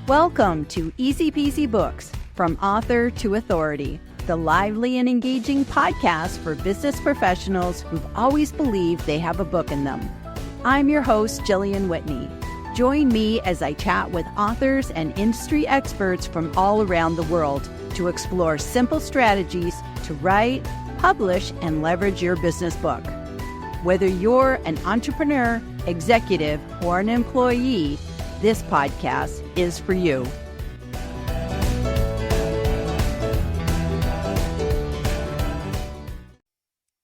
Welcome to Easy Peasy Books, From Author to Authority, the lively and engaging podcast for business professionals who've always believed they have a book in them. I'm your host, Jillian Whitney. Join me as I chat with authors and industry experts from all around the world to explore simple strategies to write, publish, and leverage your business book. Whether you're an entrepreneur, executive, or an employee, this podcast is for you.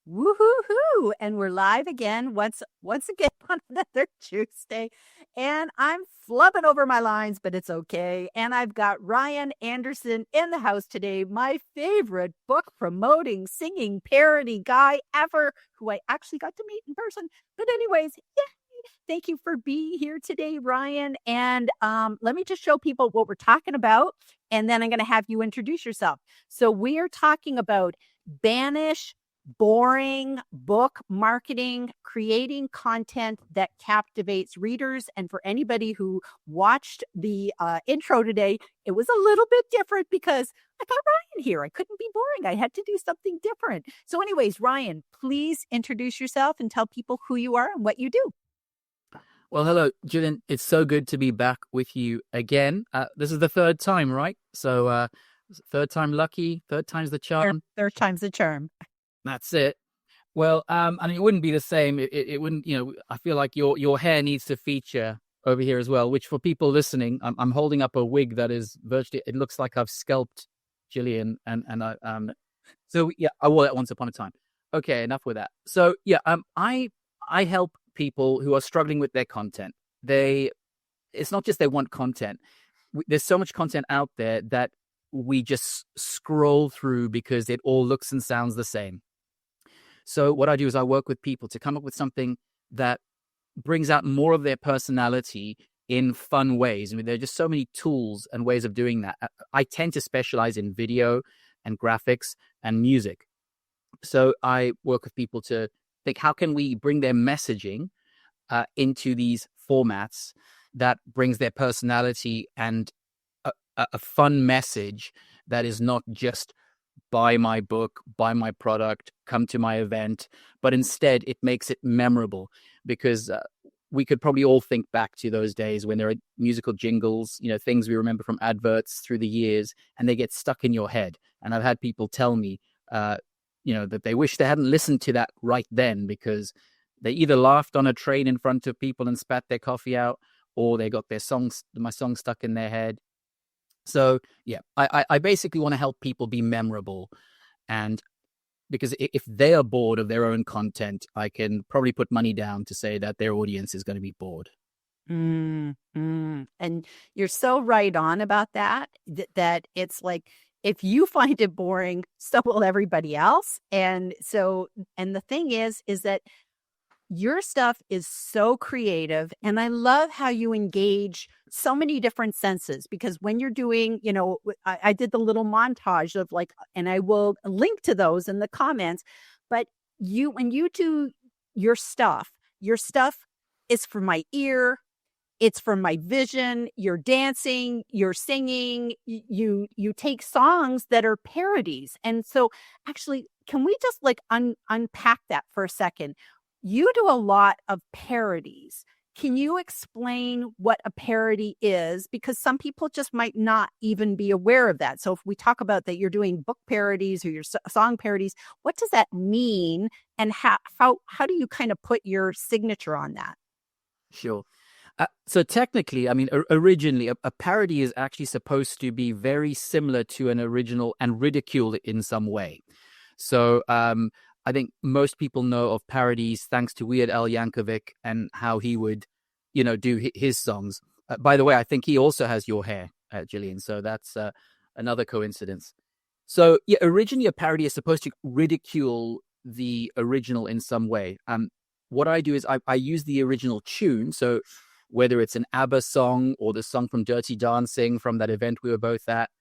Woohoo! And we're live again once again on another Tuesday. And I'm flubbing over my lines, but it's okay. And I've got Ryan Anderson in the house today, my favorite book promoting, singing parody guy ever, who I actually got to meet in person. But anyways, yeah. Thank you for being here today, Ryan. And let me just show people what we're talking about, and then I'm going to have you introduce yourself. So we are talking about Banish, boring book marketing, creating content that captivates readers. And for anybody who watched the intro today, it was a little bit different because I got Ryan here. I couldn't be boring. I had to do something different. So anyways, Ryan, please introduce yourself and tell people who you are and what you do. Well, hello, Julian. It's so good to be back with you again. This is the third time, right? So third time lucky, third time's the charm. Third time's the charm. That's it. Well, and it wouldn't be the same. It wouldn't, I feel like your hair needs to feature over here as well, which for people listening, I'm holding up a wig that is virtually, it looks like I've scalped Jillian. So yeah, I wore that once upon a time. Okay, enough with that. So yeah, I help people who are struggling with their content. It's not just they want content. There's so much content out there that we just scroll through because it all looks and sounds the same. So what I do is I work with people to come up with something that brings out more of their personality in fun ways. I mean, there are just so many tools and ways of doing that. I tend to specialize in video and graphics and music. So I work with people to think, how can we bring their messaging into these formats that brings their personality and a fun message that is not just buy my book, buy my product, come to my event, but instead it makes it memorable, because we could probably all think back to those days when there are musical jingles, things we remember from adverts through the years, and they get stuck in your head. And I've had people tell me, that they wish they hadn't listened to that right then, because they either laughed on a train in front of people and spat their coffee out, or they got my song stuck in their head. So yeah, I basically want to help people be memorable. And because if they are bored of their own content, I can probably put money down to say that their audience is going to be bored. And you're so right on about that it's like, if you find it boring, so will everybody else. And the thing is that your stuff is so creative. And I love how you engage so many different senses, because when you're doing, I did the little montage of and I will link to those in the comments, but when you do your stuff is for my ear. It's from my vision. You're dancing, you're singing, you take songs that are parodies. And so actually, can we just unpack that for a second? You do a lot of parodies. Can you explain what a parody is? Because some people just might not even be aware of that. So if we talk about that you're doing book parodies or your song parodies, what does that mean? And how do you kind of put your signature on that? Sure. So technically, I mean, originally, a parody is actually supposed to be very similar to an original and ridicule in some way. So I think most people know of parodies thanks to Weird Al Yankovic and how he would, do his songs. By the way, I think he also has your hair, Jillian. So that's another coincidence. So yeah, originally a parody is supposed to ridicule the original in some way. What I do is I use the original tune. So whether it's an ABBA song or the song from Dirty Dancing from that event we were both at,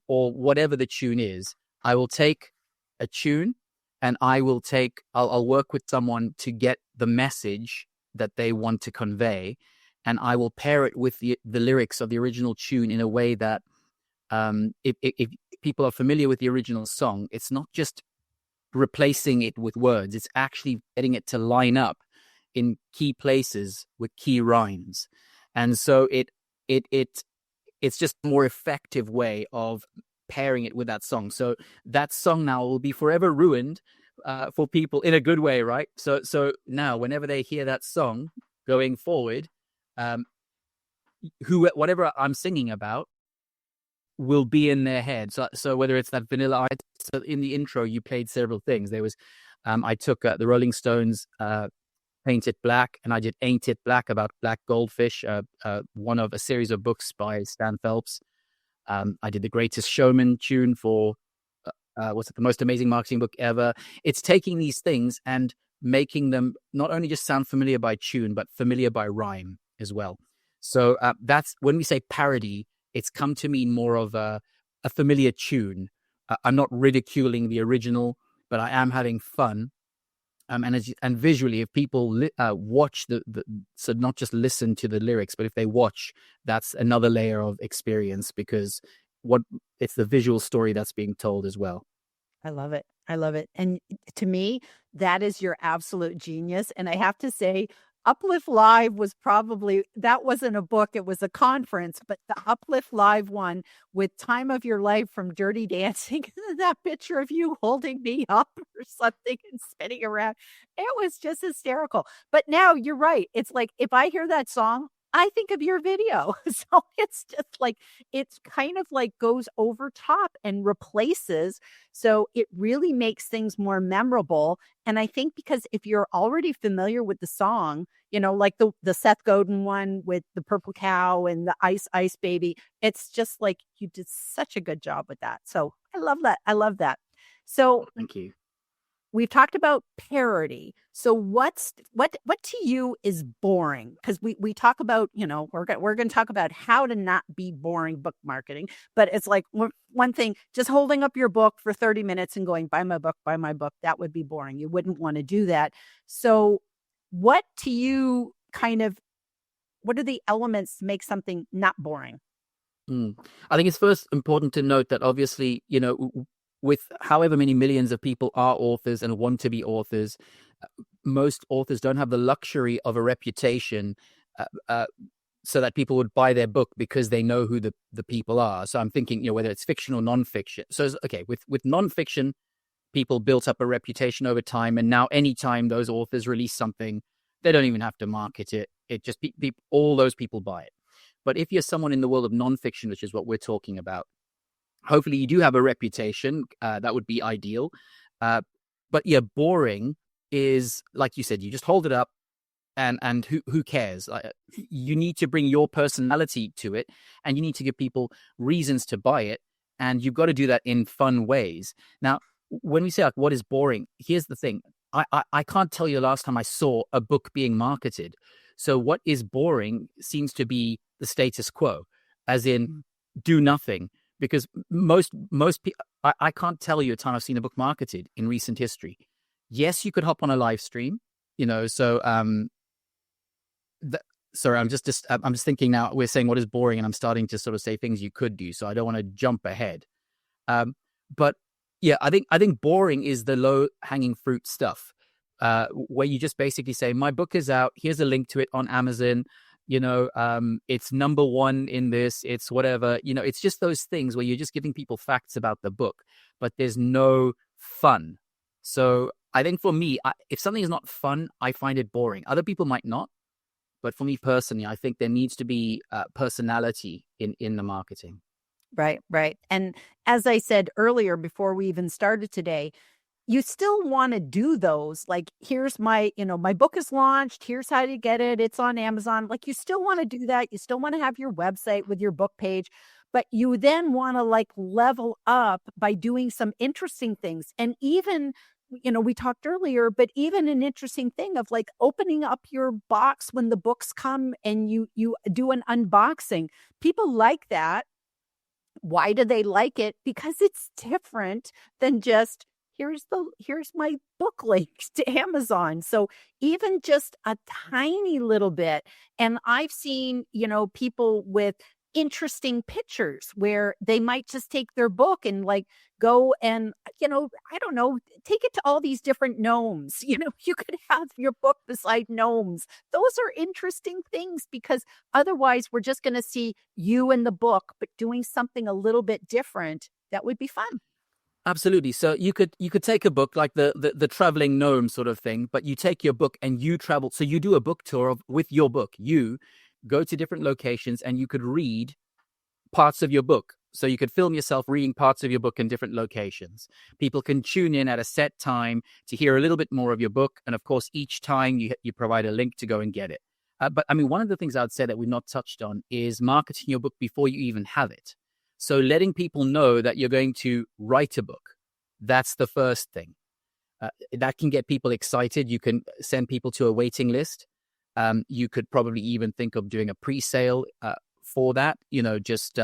or whatever the tune is, I will take a tune and I'll work with someone to get the message that they want to convey. and I will pair it with the lyrics of the original tune in a way that if people are familiar with the original song, it's not just replacing it with words, it's actually getting it to line up in key places with key rhymes. And so it's just a more effective way of pairing it with that song. So that song now will be forever ruined for people in a good way, right? So now whenever they hear that song going forward, um, whatever I'm singing about will be in their head. So whether it's that Vanilla Ice, so in the intro you played several things. There was I took the Rolling Stones Paint It Black, and I did Ain't It Black about black goldfish, one of a series of books by Stan Phelps. I did the Greatest Showman tune for what's it, the Most Amazing Marketing Book Ever. It's taking these things and making them not only just sound familiar by tune, but familiar by rhyme as well. So that's when we say parody, it's come to mean more of a familiar tune. I'm not ridiculing the original, but I am having fun. And visually, if people watch so not just listen to the lyrics, but if they watch, that's another layer of experience, because it's the visual story that's being told as well. I love it. I love it. And to me, that is your absolute genius. And I have to say, Uplift Live was probably, that wasn't a book, it was a conference, but the Uplift Live one with Time of Your Life from Dirty Dancing, that picture of you holding me up or something and spinning around, it was just hysterical. But now you're right. It's like, if I hear that song, I think of your video. So it's just like, it's kind of like goes over top and replaces. So it really makes things more memorable. And I think because if you're already familiar with the song, like the Seth Godin one with the purple cow and the ice baby, it's just like you did such a good job with that. So I love that. I love that. So Thank you. we've talked about parody. So what to you is boring? Because we talk about, we're going to talk about how to not be boring book marketing. But it's like one thing, just holding up your book for 30 minutes and going, buy my book, that would be boring. You wouldn't want to do that. So what to you what are the elements to make something not boring? I think it's first important to note that obviously, with however many millions of people are authors and want to be authors, most authors don't have the luxury of a reputation so that people would buy their book because they know who the people are. So I'm thinking, whether it's fiction or nonfiction. So, okay, with nonfiction, people built up a reputation over time. And now anytime those authors release something, they don't even have to market it. It just, all those people buy it. But if you're someone in the world of nonfiction, which is what we're talking about, hopefully you do have a reputation. That would be ideal. But yeah, boring is, like you said, you just hold it up and who cares? You need to bring your personality to it, and you need to give people reasons to buy it. And you've got to do that in fun ways. Now, when we say like, what is boring? Here's the thing. I can't tell you the last time I saw a book being marketed. So what is boring seems to be the status quo, as in do nothing. Because most people, I can't tell you a time I've seen a book marketed in recent history. Yes, you could hop on a live stream, So, sorry, I'm just thinking now. We're saying what is boring, and I'm starting to sort of say things you could do. So I don't want to jump ahead. But yeah, I think boring is the low hanging fruit stuff, where you just basically say, my book is out. Here's a link to it on Amazon. It's number one in this, it's whatever, it's just those things where you're just giving people facts about the book, but there's no fun. So I think for me, if something is not fun, I find it boring. Other people might not, but for me personally, I think there needs to be personality in the marketing. Right. And as I said earlier, before we even started today, you still want to do those. Like, here's my book is launched. Here's how to get it. It's on Amazon. Like, you still want to do that. You still want to have your website with your book page, but you then want to like level up by doing some interesting things. And even, we talked earlier, but even an interesting thing of like opening up your box when the books come and you do an unboxing. People like that. Why do they like it? Because it's different than just, here's my book link to Amazon. So even just a tiny little bit. And I've seen, people with interesting pictures where they might just take their book and like go and, I don't know, take it to all these different gnomes. You could have your book beside gnomes. Those are interesting things because otherwise we're just going to see you in the book, but doing something a little bit different. That would be fun. Absolutely. So you could take a book like the traveling gnome sort of thing, but you take your book and you travel. So you do a book tour with your book. You go to different locations and you could read parts of your book. So you could film yourself reading parts of your book in different locations. People can tune in at a set time to hear a little bit more of your book. And of course, each time you provide a link to go and get it. But I mean, one of the things I would say that we've not touched on is marketing your book before you even have it. So letting people know that you're going to write a book. That's the first thing. That can get people excited. You can send people to a waiting list. You could probably even think of doing a pre-sale for that, just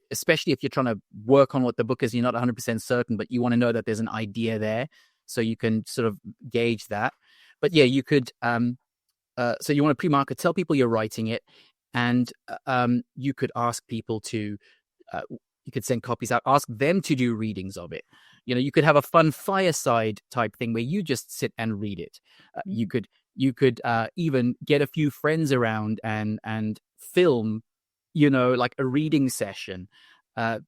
especially if you're trying to work on what the book is, you're not 100% certain, but you want to know that there's an idea there. So you can sort of gauge that. But yeah, you could, so you want to pre-market, tell people you're writing it. And you could ask people to, you could send copies out, ask them to do readings of it. You could have a fun fireside type thing where you just sit and read it. You could even get a few friends around and film, like a reading session. I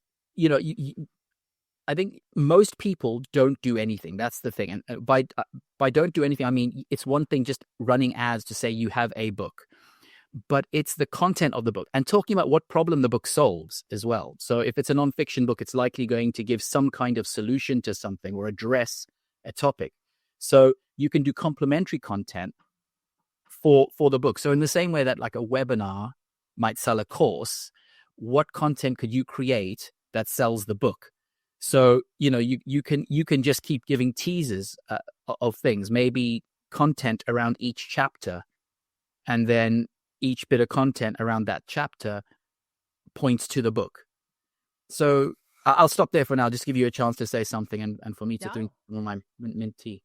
think most people don't do anything. That's the thing. And by don't do anything, I mean, it's one thing just running ads to say you have a book, but it's the content of the book and talking about what problem the book solves as well. So if it's a nonfiction book, it's likely going to give some kind of solution to something or address a topic. So you can do complementary content for the book. So in the same way that like a webinar might sell a course, what content could you create that sells the book? So, you can just keep giving teasers of things, maybe content around each chapter, and then each bit of content around that chapter points to the book. So I'll stop there for now, just give you a chance to say something and for me to drink my mint tea.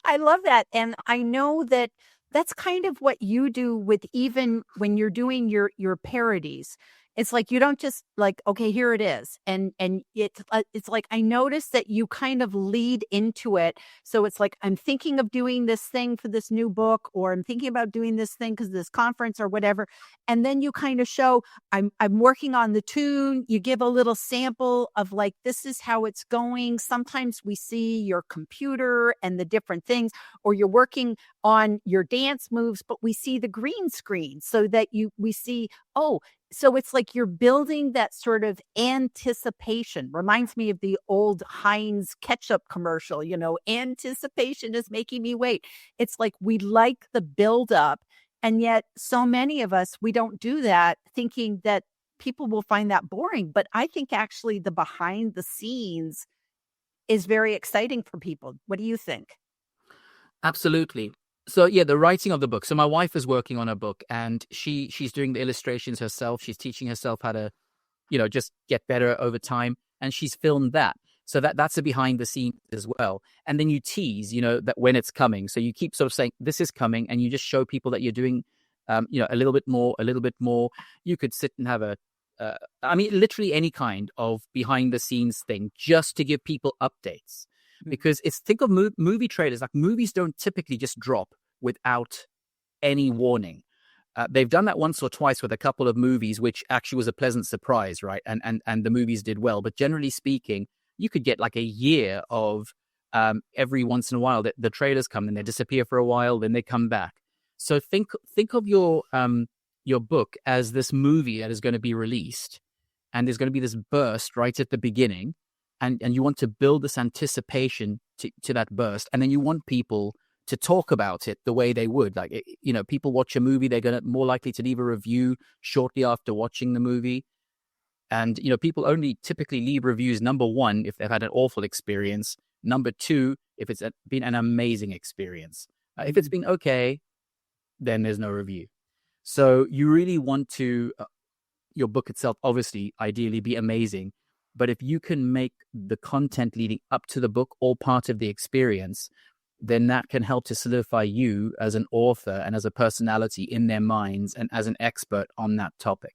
I love that. And I know that that's kind of what you do with even when you're doing your parodies. It's like you don't just like, okay, here it is. And it's like I noticed that you kind of lead into it. So it's like I'm thinking of doing this thing for this new book, or I'm thinking about doing this thing because of this conference or whatever. And then you kind of show I'm working on the tune. You give a little sample of like, this is how it's going. Sometimes we see your computer and the different things, or you're working on your dance moves, but we see the green screen so that we see, oh, so it's like you're building that sort of anticipation. Reminds me of the old Heinz ketchup commercial, anticipation is making me wait. It's like we like the buildup. And yet so many of us, we don't do that, thinking that people will find that boring. But I think actually the behind the scenes is very exciting for people. What do you think? Absolutely. So yeah, the writing of the book. So my wife is working on a book and she's doing the illustrations herself. She's teaching herself how to, just get better over time. And she's filmed that. So that's a behind the scenes as well. And then you tease, that when it's coming. So you keep sort of saying, this is coming. And you just show people that you're doing, a little bit more, a little bit more. You could sit and have literally any kind of behind the scenes thing just to give people updates. Because think of movie trailers, like movies don't typically just drop without any warning. They've done that once or twice with a couple of movies, which actually was a pleasant surprise, right? And the movies did well. But generally speaking, you could get like a year of every once in a while that the trailers come and they disappear for a while, then they come back. So think of your book as this movie that is going to be released, and there's going to be this burst right at the beginning. And you want to build this anticipation to that burst. And then you want people to talk about it the way they would. Like, people watch a movie, they're going to more likely to leave a review shortly after watching the movie. And, people only typically leave reviews, number one, if they've had an awful experience. Number two, if it's been an amazing experience. If it's been okay, then there's no review. So you really want to, your book itself, obviously, ideally be amazing. But if you can make the content leading up to the book all part of the experience, then that can help to solidify you as an author and as a personality in their minds and as an expert on that topic.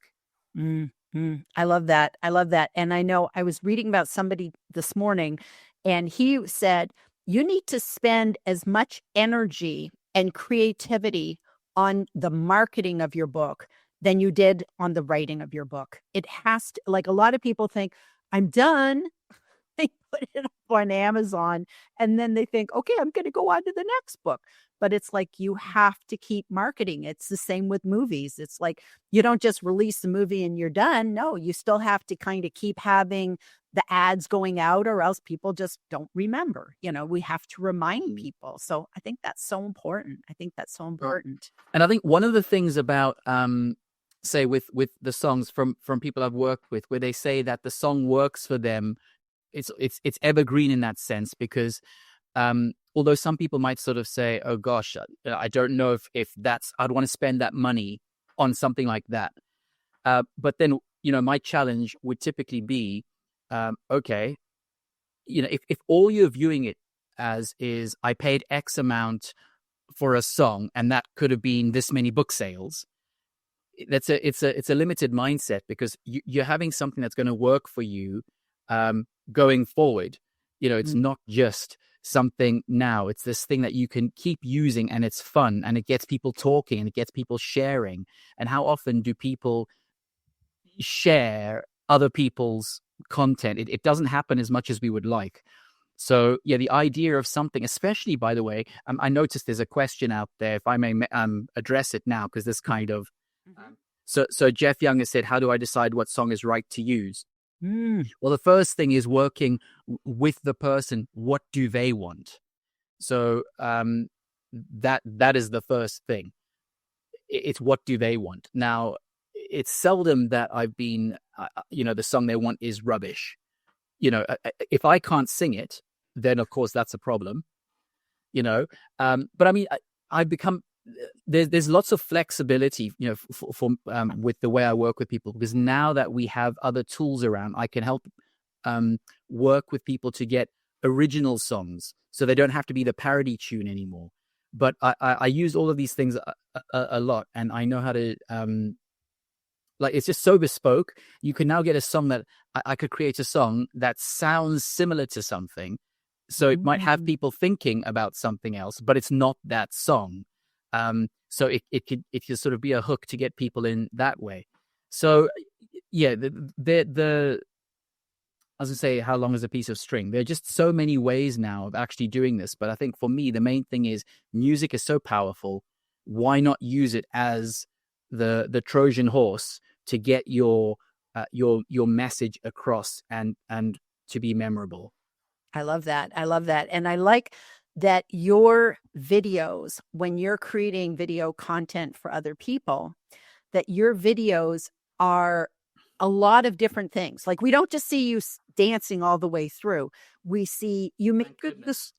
I love that. I love that. And I know I was reading about somebody this morning, and he said, you need to spend as much energy and creativity on the marketing of your book than you did on the writing of your book. It has to, like, a lot of people think, I'm done. They put it up on Amazon, and then they think, okay, I'm going to go on to the next book. But it's like, you have to keep marketing. It's the same with movies. It's like, you don't just release the movie and you're done. No, you still have to kind of keep having the ads going out, or else people just don't remember. We have to remind people. So I think that's so important. And I think one of the things about say with the songs from people I've worked with, where they say that the song works for them, it's evergreen in that sense, because although some people might sort of say, oh gosh, I don't know if that's, I'd want to spend that money on something like that. But then, my challenge would typically be, okay, if all you're viewing it as is, I paid X amount for a song and that could have been this many book sales, it's a limited mindset, because you're having something that's going to work for you going forward. It's not just something now, it's this thing that you can keep using, and it's fun, and it gets people talking, and it gets people sharing. And how often do people share other people's content? It doesn't happen as much as we would like. So yeah, the idea of something, especially, by the way, I noticed there's a question out there, if I may address it now, because this kind of so Jeff Young has said, how do I decide what song is right to use? Well, the first thing is working with the person. What do they want? So that is the first thing. It's what do they want? Now, it's seldom that I've been, the song they want is rubbish. If I can't sing it, then of course that's a problem. But I mean, I've become, there's lots of flexibility, for with the way I work with people, because now that we have other tools around, I can help work with people to get original songs, so they don't have to be the parody tune anymore. But I use all of these things a lot, and I know how to it's just so bespoke. You can now get a song that I could create a song that sounds similar to something, so it might have people thinking about something else, but it's not that song. So it could sort of be a hook to get people in that way. So yeah, the I was gonna say, how long is a piece of string? There are just so many ways now of actually doing this. But I think for me, the main thing is music is so powerful. Why not use it as the Trojan horse to get your message across and to be memorable? I love that. And I like that your videos, when you're creating video content for other people, that your videos are a lot of different things. Like, we don't just see you dancing all the way through. We see you make this.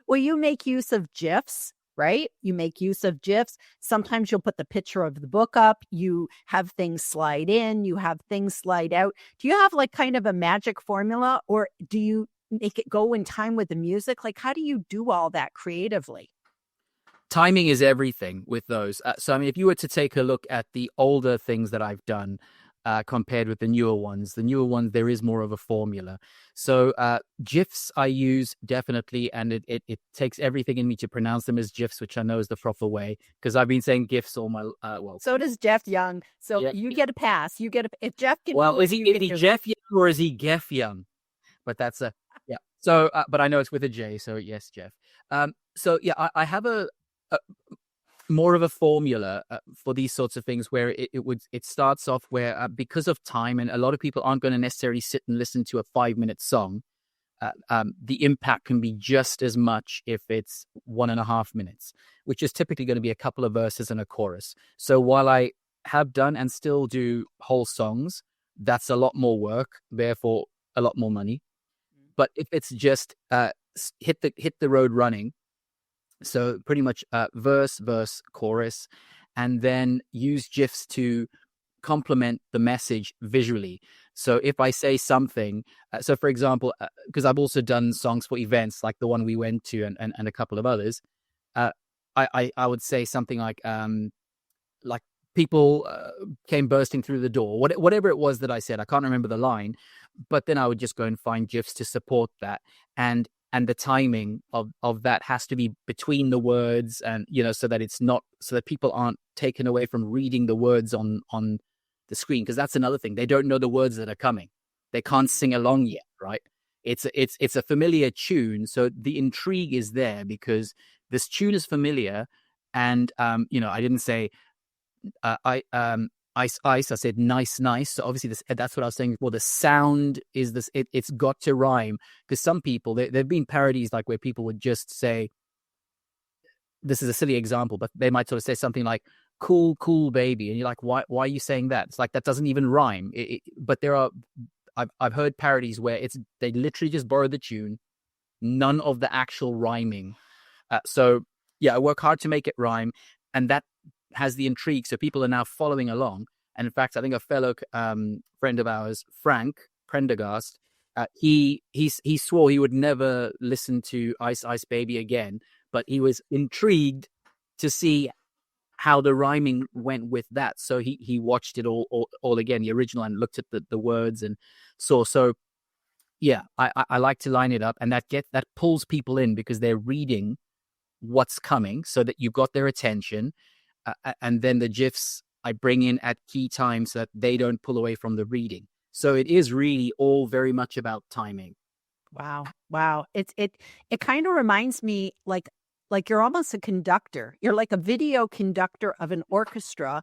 Well, you make use of GIFs, right? You make use of GIFs. Sometimes you'll put the picture of the book up. You have things slide in. You have things slide out. Do you have like kind of a magic formula, or do you make it go in time with the music? Like, how do you do all that creatively? Timing is everything with those. So, I mean, if you were to take a look at the older things that I've done compared with the newer ones, there is more of a formula. So GIFs I use definitely, and it takes everything in me to pronounce them as GIFs, which I know is the proper way, because I've been saying GIFs all my, So does Jeff Young. So yeah. You get a pass. If Jeff can. Well, is he Jeff Young or is he Geff Young? But that's yeah. So, but I know it's with a J, so yes, Jeff. So yeah, I have a more of a formula for these sorts of things, where it starts off where because of time, and a lot of people aren't going to necessarily sit and listen to a 5-minute song. The impact can be just as much if it's 1.5 minutes, which is typically going to be a couple of verses and a chorus. So while I have done and still do whole songs, that's a lot more work, therefore a lot more money. But if it's just hit the road running, so pretty much verse, chorus, and then use GIFs to complement the message visually. So if I say something, so for example, because I've also done songs for events like the one we went to, and a couple of others, uh, I would say something like people came bursting through the door, whatever it was that I said. I can't remember the line, but then I would just go and find gifs to support that, and the timing of that has to be between the words, and so that it's not, so that people aren't taken away from reading the words on the screen, because that's another thing. They don't know the words that are coming. They can't sing along yet, right? It's a familiar tune, so the intrigue is there because this tune is familiar, and I didn't say ice ice. I said nice nice. So obviously that's what I was saying. Well, the sound is this. It's got to rhyme, because some people there've been parodies like where people would just say, this is a silly example, but they might sort of say something like cool cool baby, and you're like, why are you saying that? It's like, that doesn't even rhyme. But there are, I've heard parodies where they literally just borrow the tune, none of the actual rhyming. So yeah, I work hard to make it rhyme, and that has the intrigue. So people are now following along. And in fact, I think a fellow friend of ours, Frank Prendergast, he swore he would never listen to Ice Ice Baby again, but he was intrigued to see how the rhyming went with that. So he watched it all again, the original, and looked at the words and saw. So yeah, I like to line it up, and that pulls people in because they're reading what's coming, so that you've got their attention. And then the GIFs I bring in at key times so that they don't pull away from the reading. So it is really all very much about timing. Wow. Wow. It kind of reminds me like you're almost a conductor. You're like a video conductor of an orchestra,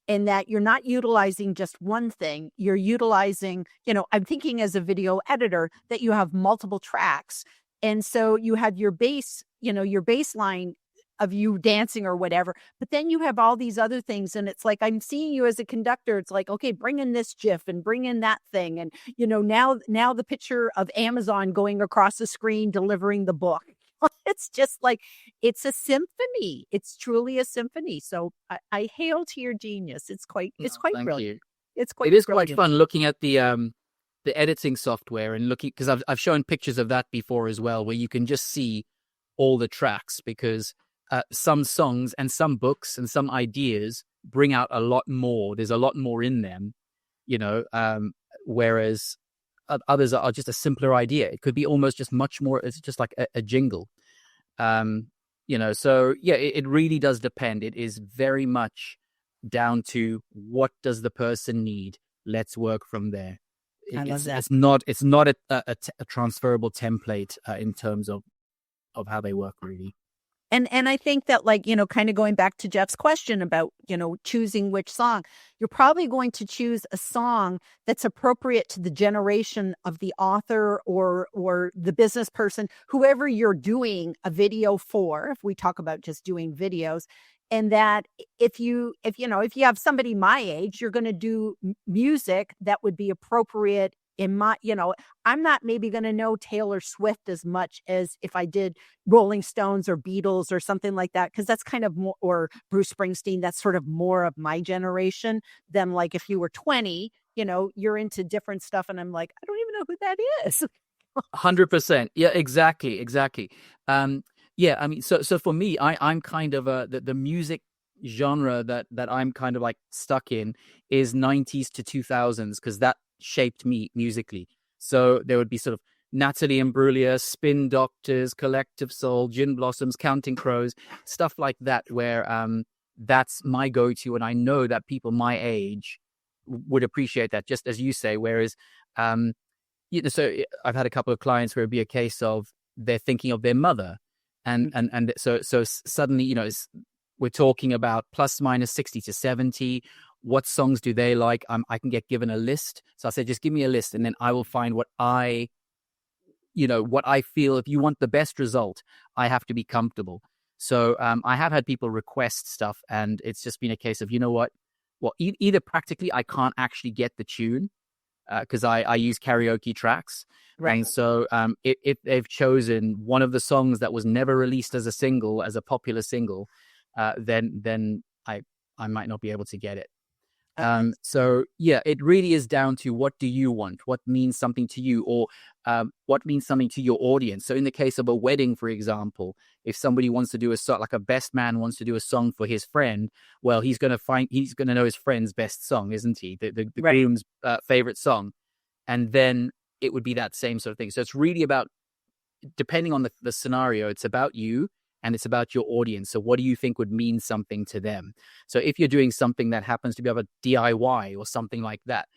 in that you're not utilizing just one thing. You're utilizing, I'm thinking as a video editor that you have multiple tracks. And so you have your bass, your bass line of you dancing or whatever, but then you have all these other things, and it's like, I'm seeing you as a conductor. It's like, okay, bring in this GIF and bring in that thing, and now the picture of Amazon going across the screen delivering the book. It's just like, it's a symphony. It's truly a symphony. So I hail to your genius. It's quite Thank brilliant. you. It's It quite is quite brilliant. fun looking at the editing software, and looking, because I've shown pictures of that before as well, where you can just see all the tracks, because some songs and some books and some ideas bring out a lot more. There's a lot more in them, whereas others are just a simpler idea. It could be almost just much more. It's just like a jingle. So yeah, it really does depend. It is very much down to, what does the person need? Let's work from there. I love that. It's not a transferable template in terms of how they work, really. And I think that, like, kind of going back to Jeff's question about, choosing which song, you're probably going to choose a song that's appropriate to the generation of the author or the business person, whoever you're doing a video for, if we talk about just doing videos. And that if you have somebody my age, you're going to do music that would be appropriate in my, I'm not maybe going to know Taylor Swift as much as if I did Rolling Stones or Beatles or something like that, because that's kind of more, or Bruce Springsteen, that's sort of more of my generation than, like, if you were 20, you're into different stuff. And I'm like, I don't even know who that is. 100%. Yeah, exactly. Yeah, I mean, so for me, I'm kind of the music genre that I'm kind of like stuck in is 90s to 2000s, because that shaped me musically. So there would be sort of Natalie Imbruglia, Spin Doctors, Collective Soul, Gin Blossoms, Counting Crows, stuff like that, where that's my go-to, and I know that people my age would appreciate that, just as you say. Whereas so I've had a couple of clients where it'd be a case of they're thinking of their mother, and so suddenly, we're talking about plus minus 60 to 70. What songs do they like? I can get given a list. So I said, just give me a list, and then I will find what I feel. If you want the best result, I have to be comfortable. So I have had people request stuff, and it's just been a case of, well, either practically I can't actually get the tune, because I use karaoke tracks. Right. And so if they've chosen one of the songs that was never released as a single, as a popular single, then I might not be able to get it. So yeah, it really is down to what do you want, what means something to you, or what means something to your audience. So in the case of a wedding, for example, if somebody wants to do a song, like a best man wants to do a song for his friend, well, he's going to know his friend's best song, isn't he? The Right. groom's favorite song, and then it would be that same sort of thing. So it's really about, depending on the scenario, it's about you and it's about your audience. So what do you think would mean something to them? So if you're doing something that happens to be of a DIY or something like that,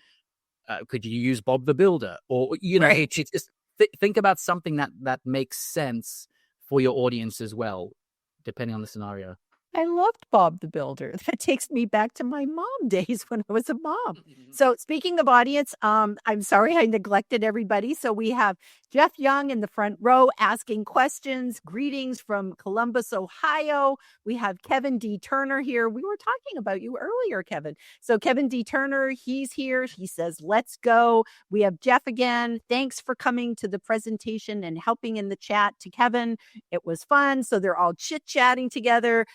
could you use Bob the Builder? Or, Right. it's just think about something that makes sense for your audience as well, depending on the scenario. I loved Bob the Builder. That takes me back to my mom days when I was a mom. So speaking of audience, I'm sorry I neglected everybody. So we have Jeff Young in the front row asking questions. Greetings from Columbus, Ohio. We have Kevin D. Turner here. We were talking about you earlier, Kevin. So Kevin D. Turner, he's here. He says, let's go. We have Jeff again. Thanks for coming to the presentation and helping in the chat to Kevin. It was fun. So they're all chit-chatting together.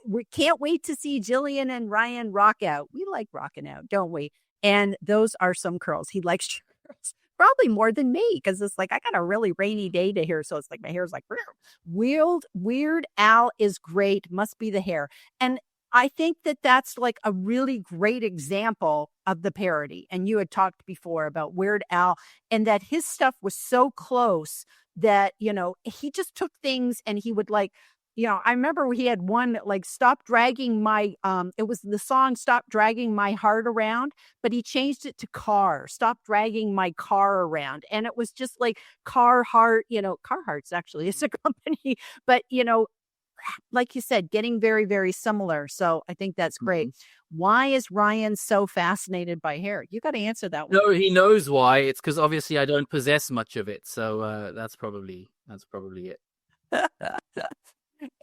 We can't wait to see Jillian and Ryan rock out. We like rocking out, don't we? And those are some curls. He likes curls probably more than me because it's like I got a really rainy day to here, so it's like my hair's like Weird Al is great. Must be the hair. And I think that that's like a really great example of the parody. And you had talked before about Weird Al and that his stuff was so close that, he just took things and he would like, I remember he had one like stop dragging my it was the song Stop Dragging My Heart Around, but he changed it to car, Stop Dragging My Car Around. And it was just like Carhartt, Carhartt's actually is a company, but like you said, getting very, very similar. So I think that's great. Mhm. Why is Ryan so fascinated by hair? You got to answer that one. No, he knows why. It's because obviously I don't possess much of it, so that's probably it.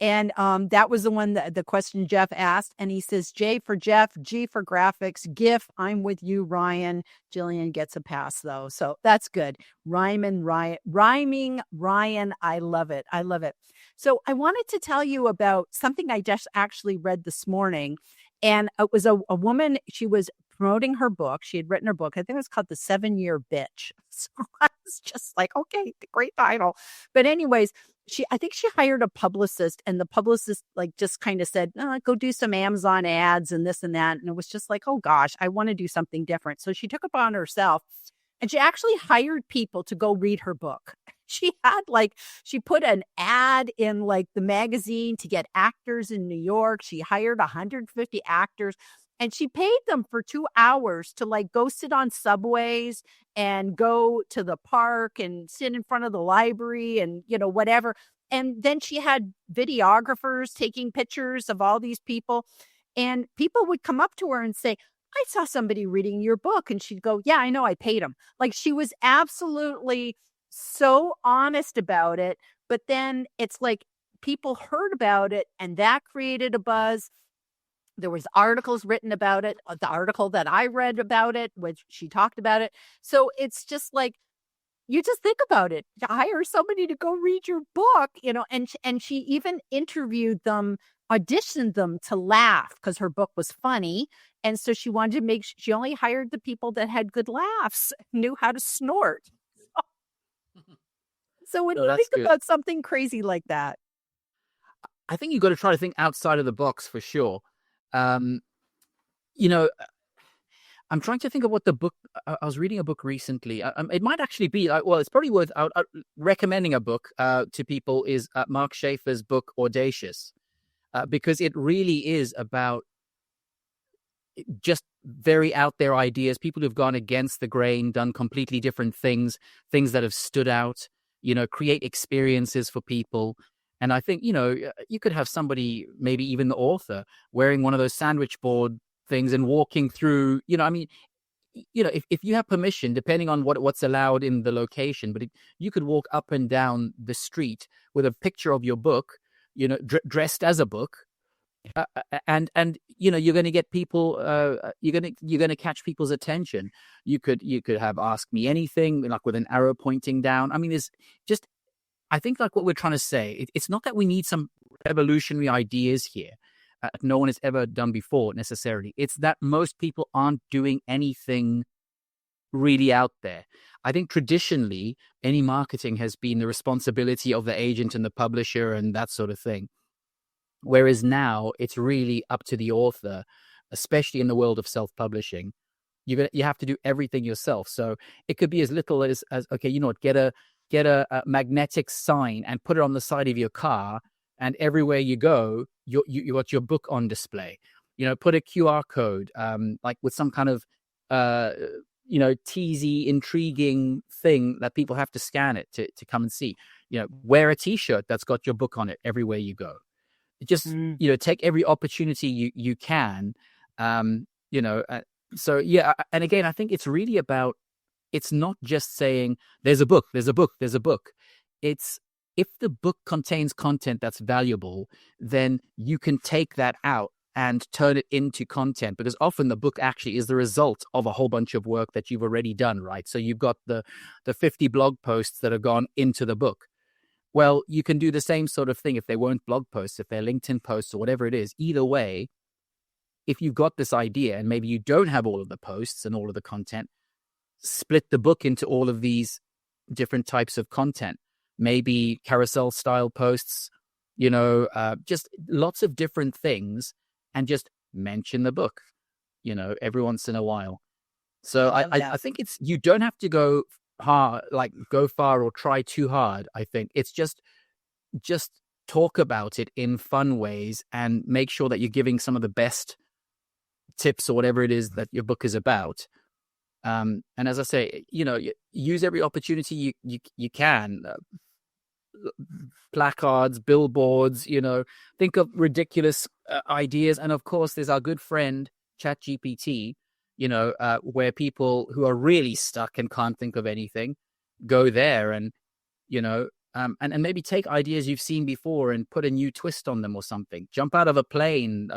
And that was the one that the question Jeff asked. And he says, J for Jeff, G for graphics, GIF. I'm with you, Ryan. Jillian gets a pass though. So that's good. Rhyming Ryan. I love it. I love it. So I wanted to tell you about something I just actually read this morning. And it was a woman, she was promoting her book. She had written her book. I think it was called The 7-Year Bitch. So I was just like, okay, great title. But anyways, I think she hired a publicist and the publicist like just kind of said, go do some Amazon ads and this and that. And it was just like, oh gosh, I want to do something different. So she took it upon herself and she actually hired people to go read her book. She put an ad in like the magazine to get actors in New York. She hired 150 actors and she paid them for 2 hours to like go sit on subways and go to the park and sit in front of the library and, whatever. And then she had videographers taking pictures of all these people. And people would come up to her and say, I saw somebody reading your book. And she'd go, yeah, I know, I paid them. Like she was absolutely so honest about it. But then it's like people heard about it and that created a buzz. There was articles written about it, the article that I read about it, which she talked about it. So it's just like, you just think about it, to hire somebody to go read your book, and she even interviewed them, auditioned them to laugh because her book was funny. And so she wanted to she only hired the people that had good laughs, knew how to snort. So when No, you that's think good. about something crazy like that, I think you've got to try to think outside of the box for sure. Um, you know, I'm trying to think of what the book. I was reading a book recently. It might actually be well. It's probably worth recommending a book to people. Is Mark Schaefer's book Audacious, because it really is about just very out there ideas. People who've gone against the grain, done completely different things that have stood out. Create experiences for people. And I think you could have somebody, maybe even the author, wearing one of those sandwich board things and walking through, if you have permission, depending on what's allowed in the location, but you could walk up and down the street with a picture of your book, dressed as a book, and you're going to get people, you're going to catch people's attention. You could have Ask Me Anything, like with an arrow pointing down. I mean, there's just, I think like what we're trying to say, it's not that we need some revolutionary ideas here. no one has ever done before necessarily. It's that most people aren't doing anything really out there. I think traditionally, any marketing has been the responsibility of the agent and the publisher and that sort of thing. Whereas now it's really up to the author, especially in the world of self-publishing. You have to do everything yourself. So it could be as little as okay, you know what, get a magnetic sign and put it on the side of your car, and everywhere you go, you got your book on display. You know, put a QR code, like with some kind of teasy, intriguing thing that people have to scan it to come and see. You know, wear a T-shirt that's got your book on it everywhere you go. Just take every opportunity you can. So yeah, and again, I think it's really about, it's not just saying there's a book. It's, if the book contains content that's valuable, then you can take that out and turn it into content, because often the book actually is the result of a whole bunch of work that you've already done, right? So you've got the 50 blog posts that have gone into the book. Well, you can do the same sort of thing if they weren't blog posts, if they're LinkedIn posts or whatever it is. Either way, if you've got this idea and maybe you don't have all of the posts and all of the content, split the book into all of these different types of content. Maybe carousel style posts, just lots of different things, and just mention the book, every once in a while. So I think you don't have to go hard, like go far or try too hard. I think it's just talk about it in fun ways and make sure that you're giving some of the best tips or whatever it is that your book is about. And as I say, use every opportunity you can. Placards, billboards, think of ridiculous ideas. And of course, there's our good friend ChatGPT, where people who are really stuck and can't think of anything go there and, and maybe take ideas you've seen before and put a new twist on them or something. Jump out of a plane,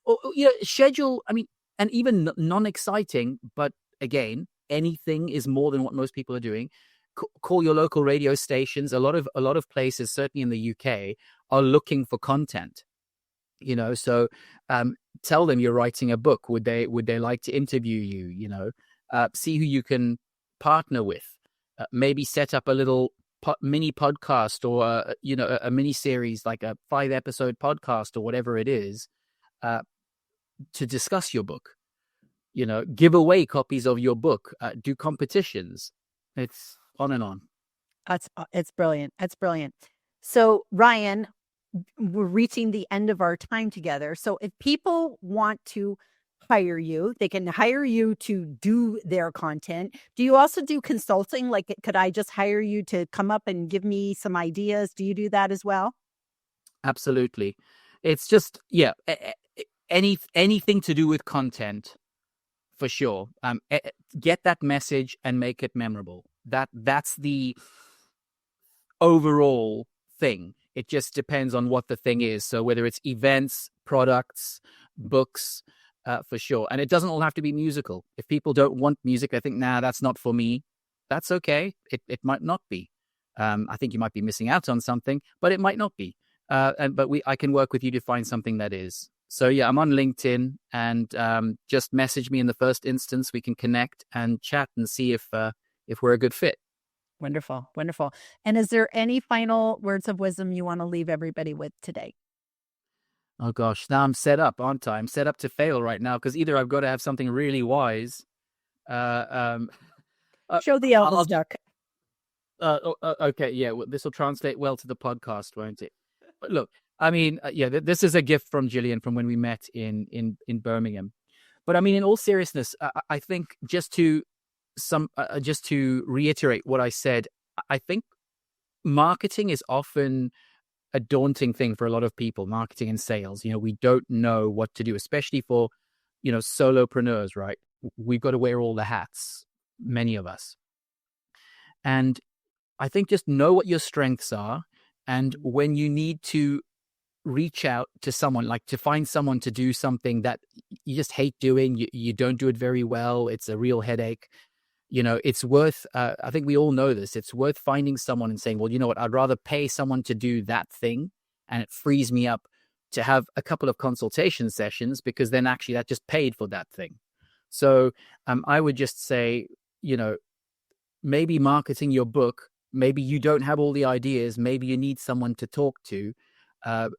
or schedule. I mean, and even non-exciting, but again, anything is more than what most people are doing. Call your local radio stations. A lot of places, certainly in the UK, are looking for content. So tell them you're writing a book. Would they like to interview you? See who you can partner with. Maybe set up a little mini podcast or a mini series, like a 5-episode podcast or whatever it is, to discuss your book. Give away copies of your book. Do competitions. It's on and on. It's brilliant. That's brilliant. So Ryan, we're reaching the end of our time together. So if people want to hire you, they can hire you to do their content. Do you also do consulting? Like, could I just hire you to come up and give me some ideas? Do you do that as well? Absolutely. It's just, anything to do with content, for sure. Get that message and make it memorable. That's the overall thing. It just depends on what the thing is. So whether it's events, products, books, for sure. And it doesn't all have to be musical. If people don't want music, they think, nah, that's not for me. That's okay. It might not be. I think you might be missing out on something, but it might not be. But I can work with you to find something that is. So yeah, I'm on LinkedIn, and just message me in the first instance. We can connect and chat and see if we're a good fit. Wonderful. Wonderful. And is there any final words of wisdom you want to leave everybody with today? Oh gosh, now I'm set up, aren't I? I'm set up to fail right now, because either I've got to have something really wise. Show the Elvis duck. Okay, yeah, this will translate well to the podcast, won't it? But look, I mean, this is a gift from Gillian from when we met in Birmingham. But I mean, in all seriousness, I think just to reiterate what I said, I think marketing is often a daunting thing for a lot of people. Marketing and sales, we don't know what to do, especially for solopreneurs, right? We've got to wear all the hats, many of us. And I think just know what your strengths are, and when you need to reach out to someone, like to find someone to do something that you just hate doing, you don't do it very well, it's a real headache, it's worth, I think we all know this, it's worth finding someone and saying, well, you know what, I'd rather pay someone to do that thing, and it frees me up to have a couple of consultation sessions, because then actually that just paid for that thing. So I would just say, maybe marketing your book, maybe you don't have all the ideas, maybe you need someone to talk to. I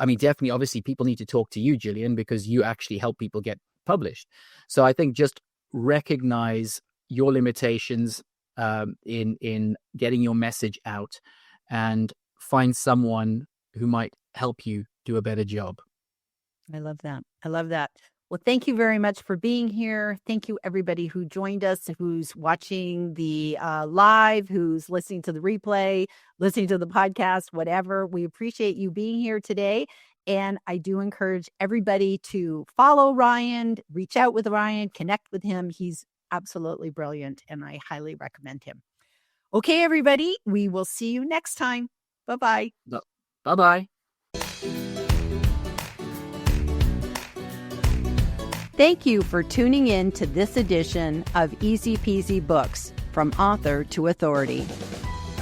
mean, definitely, obviously, people need to talk to you, Gillian, because you actually help people get published. So I think just recognize your limitations in getting your message out, and find someone who might help you do a better job. I love that. I love that. Well, thank you very much for being here. Thank you, everybody who joined us, who's watching the live, who's listening to the replay, listening to the podcast, whatever. We appreciate you being here today. And I do encourage everybody to follow Ryan, reach out with Ryan, connect with him. He's absolutely brilliant, and I highly recommend him. Okay, everybody, we will see you next time. Bye-bye. Bye-bye. Thank you for tuning in to this edition of Easy Peasy Books, From Author to Authority.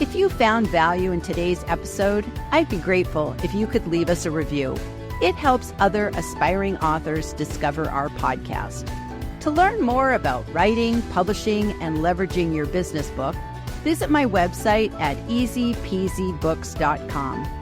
If you found value in today's episode, I'd be grateful if you could leave us a review. It helps other aspiring authors discover our podcast. To learn more about writing, publishing, and leveraging your business book, visit my website at easypeasybooks.com.